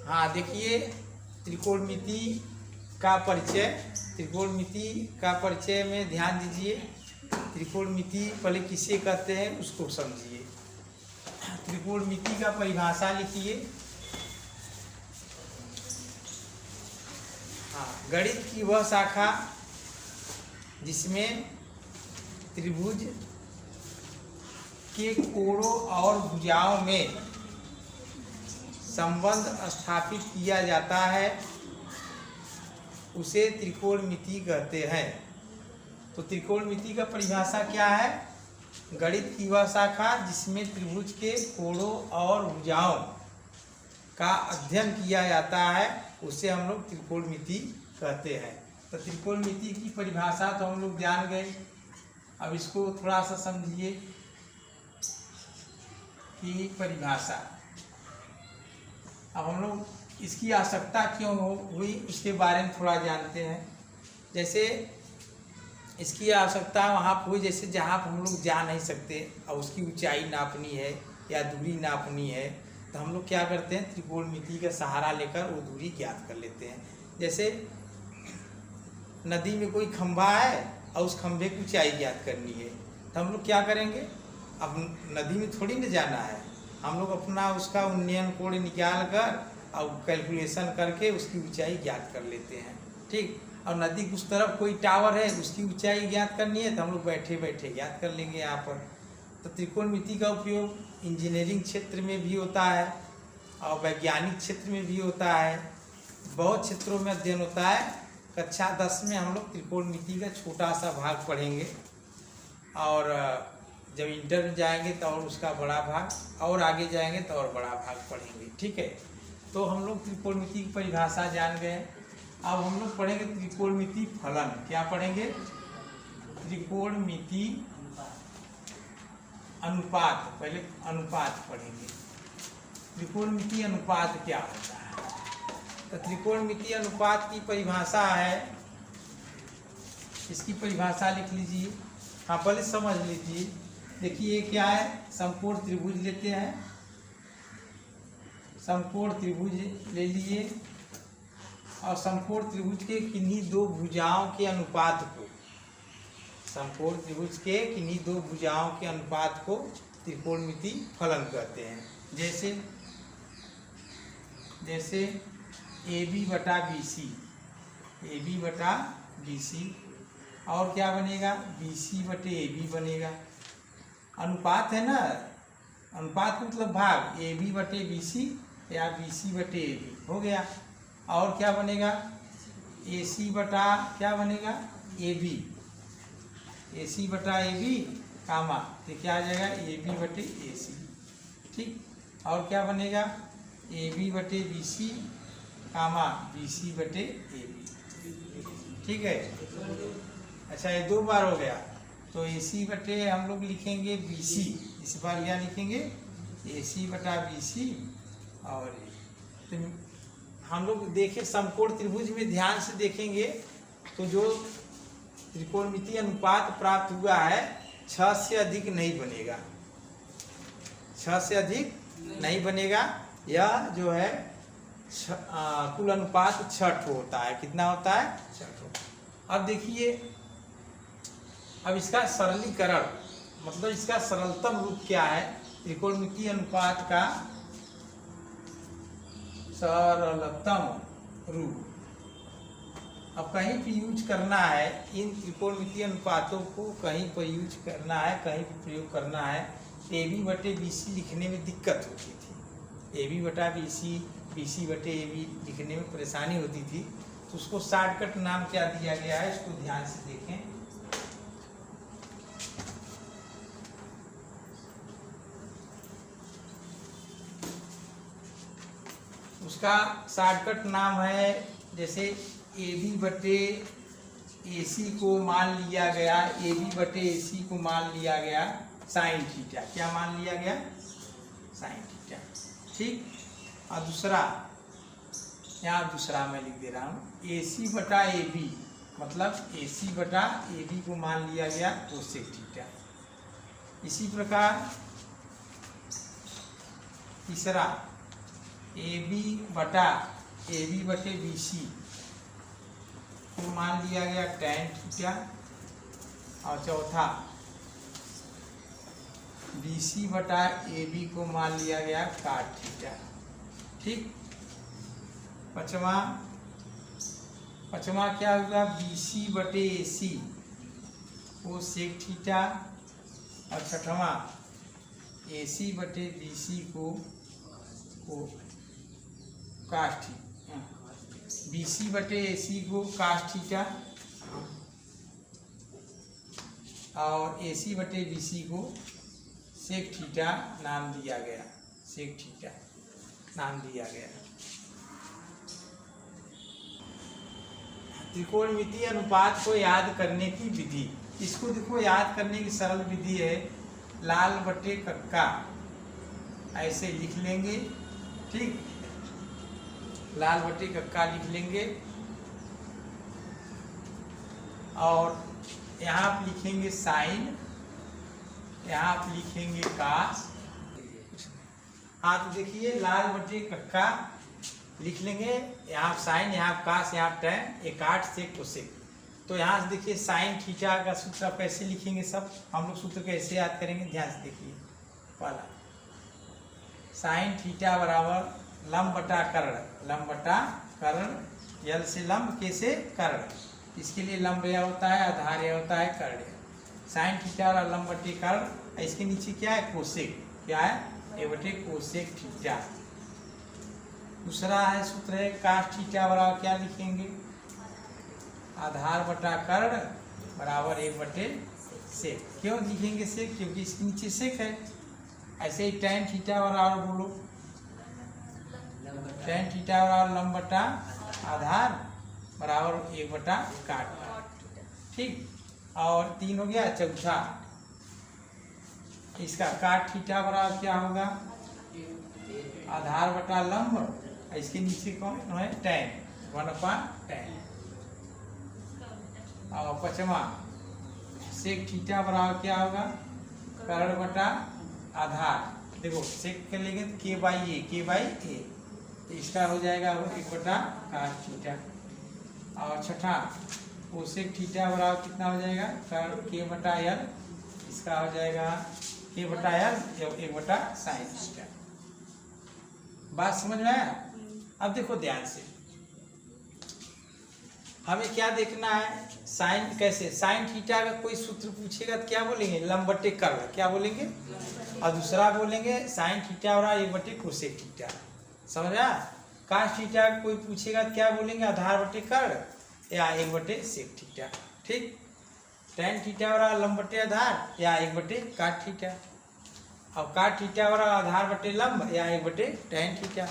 हाँ देखिए, त्रिकोणमिति का परिचय। त्रिकोणमिति का परिचय में ध्यान दीजिए। त्रिकोणमिति पहले किसे कहते हैं उसको समझिए। त्रिकोणमिति का परिभाषा लिखिए। हाँ, गणित की वह शाखा जिसमें त्रिभुज के कोणों और भुजाओं में संबंध स्थापित किया जाता है उसे त्रिकोणमिति कहते हैं। तो त्रिकोणमिति का परिभाषा क्या है? गणित की वह शाखा जिसमें त्रिभुज के कोणों और भुजाओं का अध्ययन किया जाता है उसे हम लोग त्रिकोणमिति कहते हैं। तो त्रिकोणमिति की परिभाषा तो हम लोग जान गए। अब इसको थोड़ा सा समझिए कि परिभाषा, अब हम लोग इसकी आवश्यकता क्यों हुई उसके बारे में थोड़ा जानते हैं। जैसे इसकी आवश्यकता वहाँ पर हुई जैसे जहाँ पर हम लोग जा नहीं सकते और उसकी ऊंचाई नापनी है या दूरी नापनी है, तो हम लोग क्या करते हैं, त्रिकोणमिति का सहारा लेकर वो दूरी ज्ञात कर लेते हैं। जैसे नदी में कोई खंभा है और उस खंभे की ऊंचाई ज्ञात करनी है, तो हम लोग क्या करेंगे, अब नदी में थोड़ी न जाना है, हम लोग अपना उसका उन्नयन कोण निकाल कर और कैलकुलेशन करके उसकी ऊंचाई ज्ञात कर लेते हैं। ठीक, और नदी की उस तरफ कोई टावर है उसकी ऊंचाई ज्ञात करनी है तो हम लोग बैठे बैठे ज्ञात कर लेंगे यहाँ पर। तो त्रिकोणमिति का उपयोग इंजीनियरिंग क्षेत्र में भी होता है और वैज्ञानिक क्षेत्र में भी होता है, बहुत क्षेत्रों में अध्ययन होता है। कक्षा 10 में हम लोग त्रिकोणमिति का छोटा सा भाग पढ़ेंगे और जब इंटर में जाएंगे तो और उसका बड़ा भाग, और आगे जाएंगे तो और बड़ा भाग पढ़ेंगे। ठीक है, तो हम लोग त्रिकोणमिति की परिभाषा जान गए। अब हम लोग पढ़ेंगे त्रिकोणमिति फलन। क्या पढ़ेंगे? त्रिकोणमिति अनुपात। पहले अनुपात पढ़ेंगे। त्रिकोणमिति अनुपात क्या होता है? तो त्रिकोणमिति अनुपात की परिभाषा है, इसकी परिभाषा लिख लीजिए। हाँ, पहले समझ लीजिए। देखिए क्या है, समकोण त्रिभुज लेते हैं, समकोण त्रिभुज ले लिए और समकोण त्रिभुज के किन्हीं दो भुजाओं के अनुपात को, समकोण त्रिभुज के किन्हीं दो भुजाओं के अनुपात को त्रिकोणमिति फलन कहते हैं। जैसे AB बटा BC, AB बटा BC, और क्या बनेगा, BC बटे AB बनेगा। अनुपात है ना, अनुपात मतलब भाग, AB बटे BC या BC बटे AB हो गया। और क्या बनेगा, AC बटा क्या बनेगा, AB, AC बटा AB कामा, तो क्या आ जाएगा, AB बटे AC। ठीक, और क्या बनेगा, AB बटे BC कामा BC बटे AB। ठीक है, अच्छा ये दो बार हो गया, तो AC बटे हम लोग लिखेंगे BC, इस बार क्या लिखेंगे, AC बटा BC। और तो हम लोग देखें समकोण त्रिभुज में ध्यान से देखेंगे तो जो त्रिकोणमिति अनुपात प्राप्त हुआ है 6 से अधिक नहीं बनेगा, 6 से अधिक नहीं बनेगा। यह जो है कुल अनुपात 6 होता है। कितना होता है, 6। अब देखिए, अब इसका सरलीकरण मतलब इसका सरलतम रूप क्या है, त्रिकोणमिति अनुपात का सरलतम रूप। अब कहीं भी यूज करना है, इन त्रिकोणमिति अनुपातों को कहीं पर यूज करना है, कहीं पर प्रयोग करना है, AB बटे BC लिखने में दिक्कत होती थी। AB बटा BC, BC बटे AB लिखने में परेशानी होती थी, तो उसको शॉर्टकट नाम क्या दिया गया है, इसको ध्यान से देखें। उसका शॉर्टकट नाम है, जैसे AB बटे AC को मान लिया गया, AB बटे AC को मान लिया गया साइन थीटा। क्या मान लिया गया, साइन थीटा। ठीक, और दूसरा, यहाँ दूसरा मैं लिख दे रहा हूँ, AC बटा AB मतलब AC बटा AB को मान लिया गया कोसेक थीटा। इसी प्रकार तीसरा ए बी बटे बी सी को मान लिया गया tan थीटा, और चौथा बी सी बटा ए बी को मान लिया गया cot थीटा। ठीक। पचवा क्या होगा, बी सी बटे ए सी को sec थीटा, और छठवां ए सी बटे बी सी को cos थीटा, बी सी बटे ए सी को cos थीटा, और ए सी बटे बी सी को sec थीटा नाम दिया गया, sec थीटा नाम दिया गया। त्रिकोणमितीय अनुपात को याद करने की विधि, इसको देखो याद करने की सरल विधि है, लाल बटे कक्का ऐसे लिख लेंगे। ठीक, लाल बटे कक्का लिख लेंगे, और यहाँ आप लिखेंगे साइन, यहाँ आप लिखेंगे कास। हाँ तो देखिए लाल बटे कक्का लिख लेंगे, यहाँ साइन, यहाँ कास, यहाँ टैन, एक 8 से कोसेक। तो यहाँ से देखिए साइन थीटा का सूत्र आप कैसे लिखेंगे, सब हम लोग सूत्र कैसे याद करेंगे, ध्यान से देखिए। पहला साइन थीटा बराबर लंब बटा कर्ण, लंब बटा कर्ण, यल से लंब, के से कर्ण, इसके लिए लंब यह होता है, आधार यह होता है, कर्ण। साइन थीटा और लंब बटे कर्ण, इसके नीचे क्या है, कोसेक, क्या है, ए बटे कोसेक थीटा। दूसरा है सूत्र है कास थीटा बराबर क्या लिखेंगे, आधार बटा कर्ण बराबर 1 बटे सेक। क्यों लिखेंगे सेक, क्योंकि इसके नीचे सेक है। ऐसे ही टैन थीटा बराबर बोलो, टैन थीटा बराबर लंब बटा आधार बराबर 1 बटा काट। ठीक, और 3 हो गया। चौथा इसका काट थीटा बराबर क्या होगा, आधार बटा लंब, इसके नीचे कौन है, टैन, 1/tan। और पांचवा सेक थीटा बराबर क्या होगा, कर्ण बटा आधार। देखो सेक के लेंगे तो के बाई ए, इसका हो जाएगा 1 बटा cos थीटा। और छठा कोसेक थीटा बराबर कितना हो जाएगा, कर्ण के बटा यल, इसका हो जाएगा के बटा यल 1 बटा साइन थीटा। बात समझ में आया। अब देखो ध्यान से, हमें क्या देखना है, साइन कैसे, साइन थीटा का कोई सूत्र पूछेगा तो क्या बोलेंगे, लंब बटे कर्ण, क्या बोलेंगे, और दूसरा बोलेंगे साइन थीटा बराबर 1 बटे कोसेक थीटा। समझा। कास थीटा कोई पूछेगा तो क्या बोलेंगे, आधार बटे कर्ण या 1 बटे सेक थीटा। ठीक, टैन थीटा बराबर लंब बटे आधार या 1 बटे काट थीटा, और काट थीटा बराबर आधार बटे लंब या 1 बटे टैन थीटा,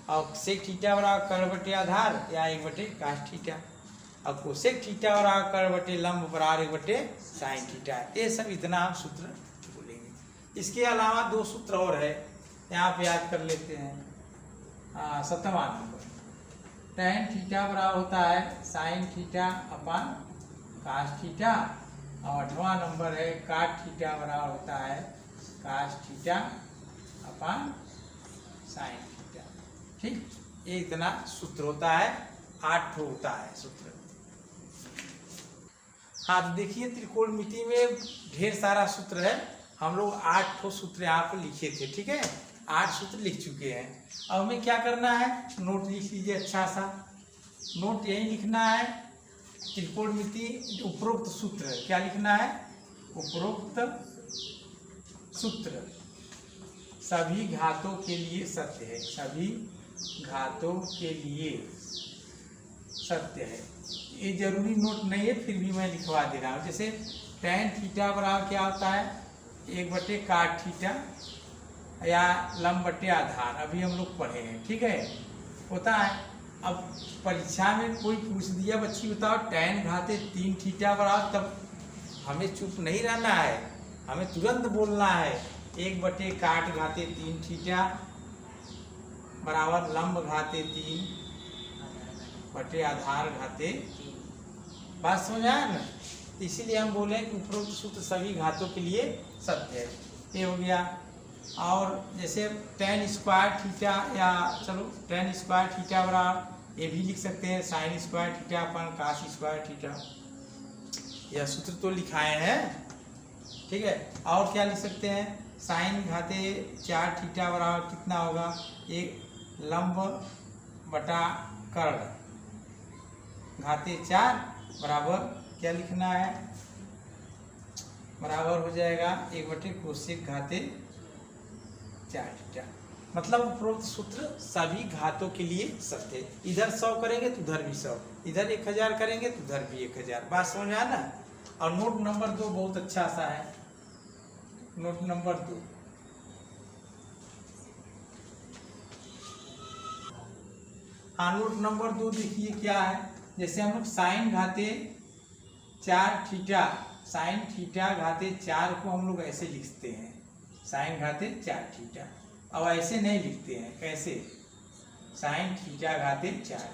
और सेक थीटा बराबर कर्ण बटे आधार या 1 बटे काट थीटा, और कोसेक थीटा बराबर कर्ण बटे लंब बराबर 1 बटे साइन थीटा। ये सब इतना हम सूत्र बोलेंगे। इसके अलावा 2 सूत्र और है, यहाँ पे याद कर लेते हैं। 7वां नंबर, टैन थीटा बराबर होता है साइन थीटा अपन कास थीटा, और 8वां नंबर है काट थीटा बराबर होता है कास थीटा अपन साइन थीटा। ठीक, ये इतना सूत्र होता है, 8 होता है सूत्र। हाँ तो देखिए त्रिकोणमिति में ढेर सारा सूत्र है, हम लोग 8 सूत्र यहाँ पर लिखे थे। ठीक है, 8 सूत्र लिख चुके हैं। अब हमें क्या करना है, नोट लिख लीजिए अच्छा सा। नोट यही लिखना है, त्रिकोणमिति उपरोक्त सूत्र, क्या लिखना है, उपरोक्त सूत्र सभी घातों के लिए सत्य है, सभी घातों के लिए सत्य है। ये जरूरी नोट नहीं है, फिर भी मैं लिखवा दे रहा हूँ। जैसे टैन थीटा बराबर क्या होता है, 1 बटे काट थीटा या लंब बटे आधार, अभी हम लोग पढ़े हैं। ठीक है, होता है। अब परीक्षा में कोई पूछ दिया, बच्ची बताओ टैन घाते 3 थीटा बराबर, तब हमें चुप नहीं रहना है, हमें तुरंत बोलना है 1 बटे काट घाते 3 थीटा बराबर लंब घाते 3 बटे आधार घाते। बात समझ आया ना। इसीलिए हम बोले कि उपरोक्त सूत्र सभी घातों के लिए सत्य है। ये हो गया। और जैसे tan स्क्वायर थीटा, या चलो tan स्क्वायर थीटा बराबर ये भी लिख सकते हैं sin स्क्वायर थीटा अपन cos स्क्वायर थीटा, यह सूत्र तो लिखाए हैं। ठीक है, और क्या लिख सकते हैं, साइन घाते 4 थीटा बराबर कितना होगा, एक लंब बटा कर्ण घाते 4 बराबर क्या लिखना है, बराबर हो जाएगा 1 कोसेक घाते 4 थीटा। मतलब उपरोक्त सूत्र सभी घातों के लिए सत्य है। इधर 100 करेंगे तो उधर भी 100, इधर 1000 करेंगे तो उधर भी 1000। बात समझ में आना। और नोट नंबर 2 बहुत अच्छा सा है, नोट नंबर 2, हाँ नोट नंबर 2 देखिए क्या है। जैसे हम लोग साइन घाते 4 थीटा, साइन थीटा घाते 4 को हम लोग ऐसे लिखते हैं, साइन घाते 4 थीटा। अब ऐसे नहीं लिखते हैं, कैसे, साइन थीटा घाते 4,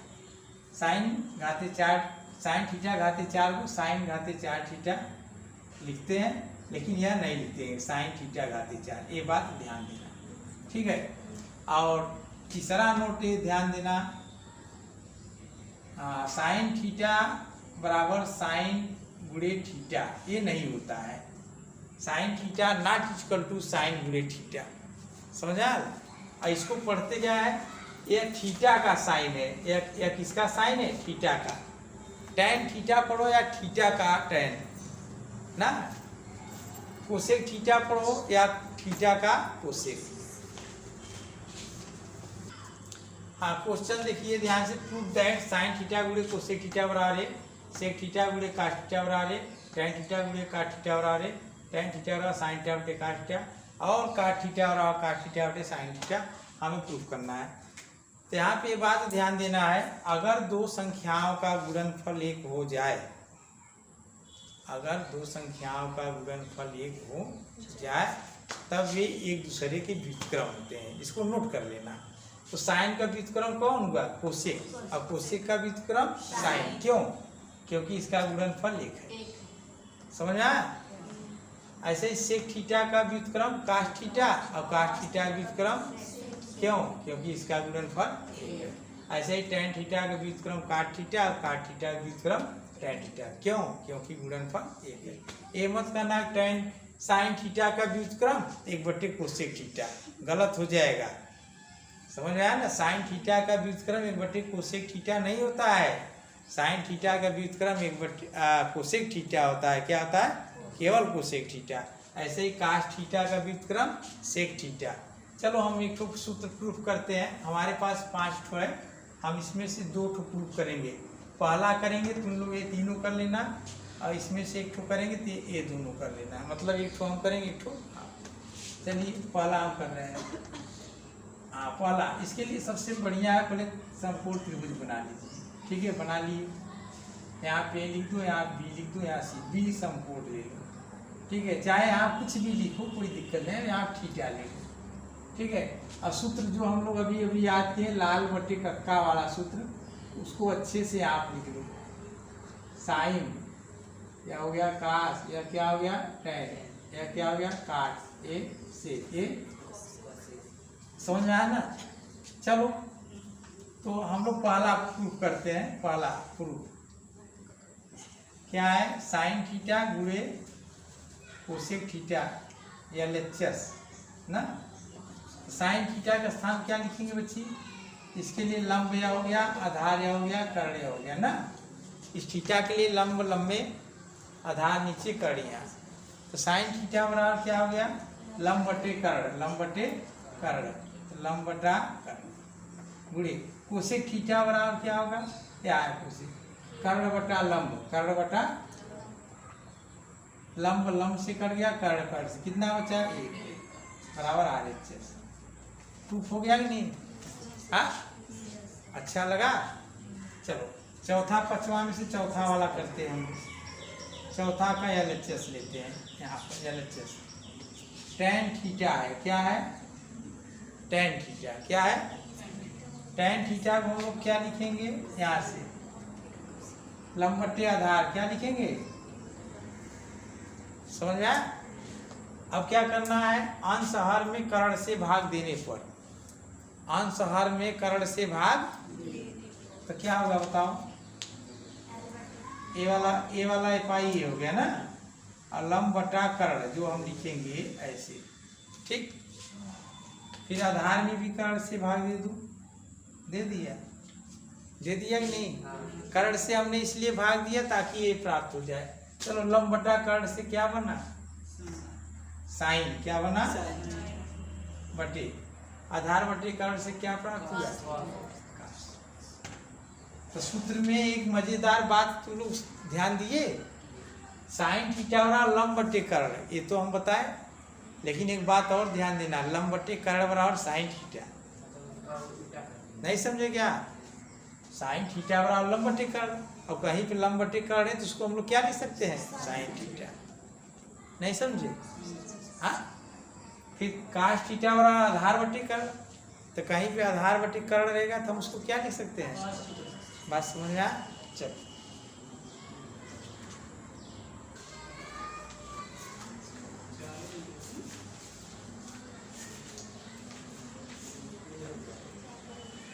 साइन घाते 4, साइन थीटा घाते 4 को साइन घाते 4 थीटा लिखते हैं, लेकिन यह नहीं लिखते हैं साइन थीटा घाते 4। ये बात ध्यान देना, ठीक है। और तीसरा नोट ये ध्यान देना, साइन थीटा बराबर साइन गुणे थीटा, ये नहीं होता है। Sine theta not equal to sine गुणे थीटा, समझा। और इसको पढ़ते क्या है, ये थीटा का साइन है, यह किसका साइन है, थीटा का। टैन थीटा पढ़ो या थीटा का टैन ना, कोसेक थीटा पढ़ो या थीटा का कोसेक। हाँ क्वेश्चन देखिए ध्यान से, प्रूव दैट साइन थीटा गुणे कोसेक थीटा बराबर है सेक थीटा गुणे काट थीटा बराबर है टैन थीटा गुणे काट थीटा बराबर है टैन थीटा बराबर साइन थीटा बटे काट थीटा, और काट थीटा बराबर काट थीटा बटे साइन थीटा हमें प्रूफ करना है। तो यहाँ पे ये बात ध्यान देना है, अगर दो संख्याओं का गुणनफल 1 हो जाए, अगर दो संख्याओं का गुणनफल 1 हो जाए तब वे एक दूसरे के व्युत्क्रम होते हैं। इसको नोट कर लेना। तो साइन का व्युत्क्रम कौन हुआ, कोसेक, और कोसेक का व्युत्क्रम साइन। क्यों, क्योंकि इसका गुणनफल 1 है, समझ में आया। ऐसे ही सेक थीटा का व्युत्क्रम काट थीटा, और काट थीटा का व्युत्क्रम, क्यों, क्योंकि इसका गुणनफल 1 है। ऐसे ही टैन थीटा का व्युत्क्रम काट थीटा, और काट थीटा का व्युत्क्रम टैन थीटा, क्यों, क्योंकि गुणनफल 1 है। ये मत करना टैन साइन थीटा का व्युत्क्रम 1 कोसेक थीटा, गलत हो जाएगा, समझ में आया ना। साइन थीटा का व्युत्क्रम 1 कोसेक थीटा नहीं होता है, साइन थीटा का व्युत्क्रम 1 कोसेक थीटा होता है। क्या होता है, केवल कोसेक थीटा। ऐसे ही कास्ट थीटा का व्युत्क्रम सेक थीटा। चलो हम एक ठो सूत्र प्रूफ करते हैं, हमारे पास 5 ठो है, हम इसमें से 2 ठो प्रूफ करेंगे। पहला करेंगे तुम लोग ये तीनों कर लेना, और इसमें से एक ठो करेंगे तो ये दोनों कर लेना, मतलब एक ठो हम करेंगे एक ठो। चलिए पहला हम कर रहे हैं। हाँ पहला, इसके लिए सबसे बढ़िया है, पहले समकोण त्रिभुज बना लीजिए, ठीक है, बना लिए। यहाँ पे लिख दो, यहाँ बी लिख दो, यहाँ सी, बी समकोण ले लो, ठीक है। चाहे आप कुछ भी लिखो कोई दिक्कत नहीं, यहाँ थीटा ले लो, ठीक है। और सूत्र जो हम लोग अभी अभी याद किए, लाल बटे कक्का वाला सूत्र, उसको अच्छे से आप लिख लो। साइन या हो गया कास, या क्या हो गया टैन, या क्या हो गया काट, ए से ए, समझ में आया ना। चलो तो हम लोग पहला प्रूफ करते हैं। पहला प्रूफ क्या है, साइन थीटा गुणे कोसेक थीटा या LHS ना। साइन थीटा का स्थान क्या लिखेंगे बच्ची, इसके लिए लंब या हो गया, आधार या हो गया, कर्ण हो गया ना। इस थीटा के लिए लंब लंबे, आधार नीचे, कर्ण यहाँ। तो साइन थीटा बराबर क्या हो गया, लंब बटे कर्ण, लंब बटे कर्ण, लंब बटा कर्ण गुणे कोसेक थीटा बराबर क्या होगा, क्या है कोसेक, कर्ण बटा लंब, कर्ण बटा लंब, लंब से कट गया, कर्ण कर्ण से, कितना बचा 1 बराबर RHS। प्रूफ हो गया कि नहीं, हाँ अच्छा लगा। चलो चौथा, पांचवा में से चौथा वाला करते हैं हम। चौथा का LHS लेते हैं, यहाँ पर LHS टैन थीटा है, क्या है टैन थीटा, क्या है टैन थीटा को हम लोग क्या लिखेंगे, यहाँ से लंब बटे आधार क्या लिखेंगे, समझ में आया। अब क्या करना है, अंश हर में कर्ण से भाग देने पर, अंश हर में कर्ण से भाग तो क्या होगा बताओ, ए वाला पाई हो गया ना, और लंब बटा कर्ण जो हम लिखेंगे ऐसे, ठीक। फिर आधार में भी कर्ण से भाग दे दूं, दे दिया कि नहीं, कर्ण से हमने इसलिए भाग दिया ताकि ये प्राप्त हो जाए। चलो लंब बटा कर्ण से क्या बना, साइन, क्या बना, बटे, आधार बटे कर्ण से क्या प्राप्त हुआ। तो सूत्र में एक मजेदार बात तुम लोग ध्यान दिए, साइन थीटा बराबर लंब बटे कर्ण, ये तो हम बताए, लेकिन एक बात और ध्यान देना, लंब बटे कर्ण बराबर साइन थीटा, नहीं समझे क्या, साइन थीटा बराबर लंब बटे कर्ण, और कहीं पे लंब बटे कर्ण है तो उसको हम लोग क्या लिख सकते हैं, साइन थीटा, नहीं समझे। हाँ, फिर काश थीटा बराबर आधार बटे कर्ण, तो कहीं पे आधार बटे कर्ण रहेगा तो हम उसको क्या लिख सकते हैं, बात समझ में आ। चल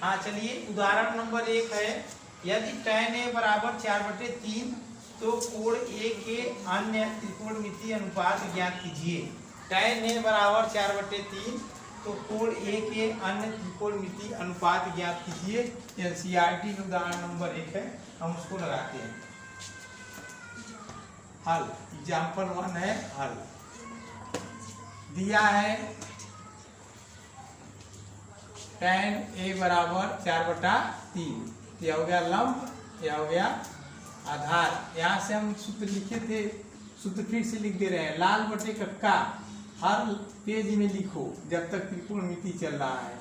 हाँ, चलिए उदाहरण नंबर 1 है, यदि tan a बराबर 4/3 तो कोण a के अन्य त्रिकोणमितीय अनुपात ज्ञात कीजिए। tan a बराबर 4/3 तो कोण a के अन्य त्रिकोणमितीय अनुपात ज्ञात कीजिए। एनसीईआरटी में उदाहरण नंबर 1 है, हम उसको लगाते हैं। हल, एग्जाम्पल 1 है हल, दिया है tan a बराबर 4/3, यह हो गया लंब, यह हो गया आधार। यहाँ से हम सूत्र लिखे थे, सूत्र फिर से लिख दे रहे हैं, लाल बटे कक्का हर पेज में लिखो जब तक त्रिकोणमिति चल रहा है।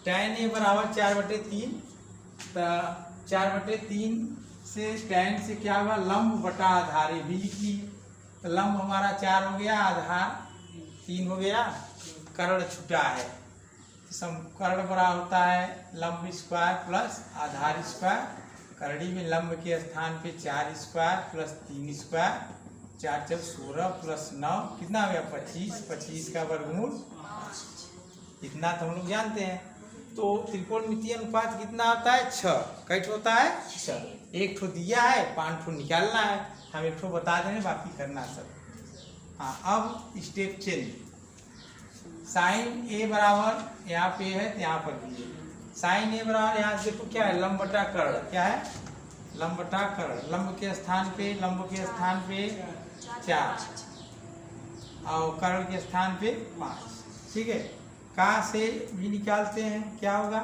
tan a बराबर 4/3, 4/3 से tan से क्या होगा, लंब बटा आधार, ये भी लिख ली। तो लंब हमारा 4 हो गया, आधार 3 हो गया, कर्ण छुटा है, कर्ण बराबर होता है लंब स्क्वायर प्लस आधार स्क्वायर, करड़ी में लंब के स्थान पे 4 स्क्वायर प्लस 3 स्क्वायर, 4 × 16 प्लस 9 कितना हो गया 25, 25 का वर्गमूल, इतना तो हम लोग जानते हैं। तो त्रिकोणमितीय अनुपात कितना होता है, 6, कैठ होता है 6, एक ठो दिया है, 5 ठो निकालना है, हम एक ठो बता देंगे, बाकी करना सब। हाँ, अब स्टेप चेंज, साइन ए बराबर यहाँ पे है तो यहाँ पर भी है, साइन ए बराबर यहाँ से देखो क्या है, लंब बटा कर्ण, क्या है, लंब बटा कर्ण, लंब के स्थान पे 4 और कर्ण के स्थान पे 5, ठीक है। का से भी निकालते हैं, क्या होगा,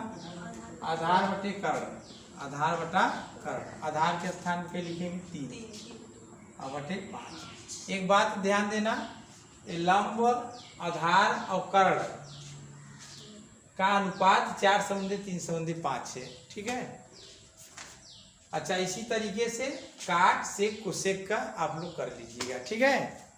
आधार बटे कर्ण, आधार बटा कर्ण, आधार के स्थान पे लिखेंगे 3 और बटे 5। एक बात ध्यान देना, लंब आधार और कर्ण का अनुपात 4:3:5 है, ठीक है। अच्छा, इसी तरीके से काट सेक कोसेक का आप लोग कर लीजिएगा, ठीक है।